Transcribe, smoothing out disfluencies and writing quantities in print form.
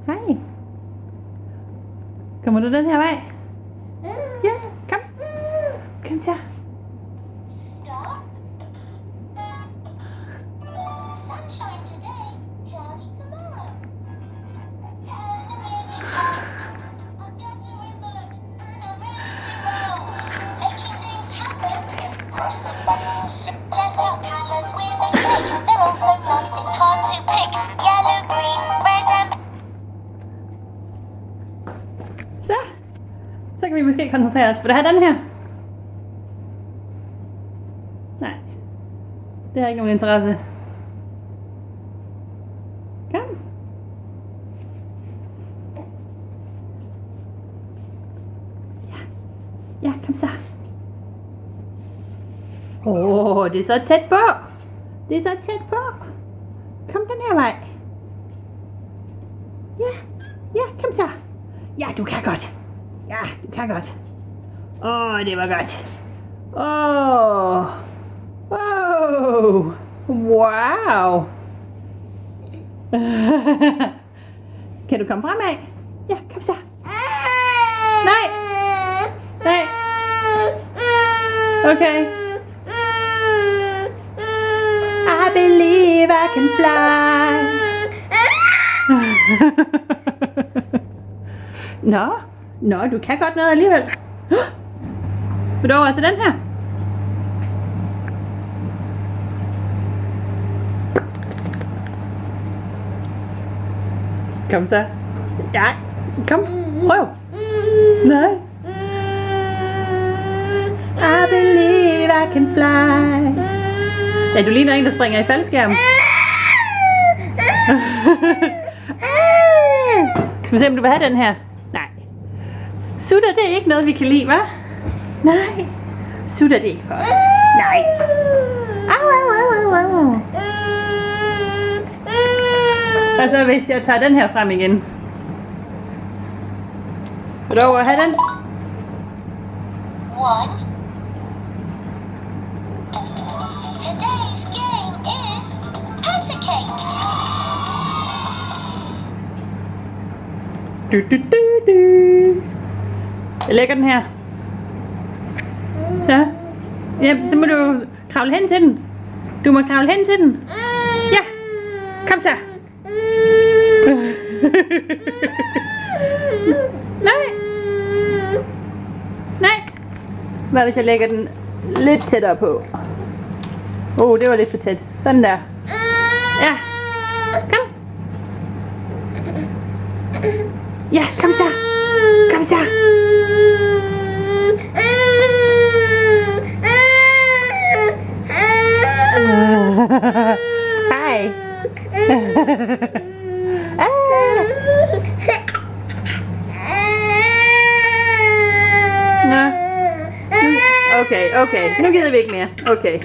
Hej. Kommer du den her vej? Ja, kom. Kom til. Så kan vi måske koncentrere os. Vil du have den her? Nej. Det har ikke nogen interesse. Kom. Ja, kom så. Det er så tæt på. Det er så tæt på. Kom den her vej. Ja, kom så. Ja, du kan godt. Ja, du kan godt. Det var godt. Wow. Kan du komme fremad? Ja, kom så. Nej. Nej. Okay. I believe I can fly. Nå, du kan godt noget alligevel. Vil du over til den her? Kom så. Ja, kom. Prøv. Nej. I believe I can fly. Ja, du ligner en, der springer i faldskærm. Skal vi se, om du vil have den her? Nej. Sutter, det er ikke noget, vi kan lide, hva'? Nej. Sutter, det er ikke for os. Nej. Au. Og så hvis jeg tager den her frem igen. Vil du over at have den? Today's game is pizza cake. Jeg lægger den her. Så. Ja, så må du kravle hen til den. Du må kravle hen til den. Ja. Kom så. Nej. Hvad hvis jeg lægger den lidt tættere på? Det var lidt for tæt. Sådan der. Ja. Kom. Ja, kom så. Kom så. Hej. Nå. Okay. Nu gider vi ikke mere. Okay.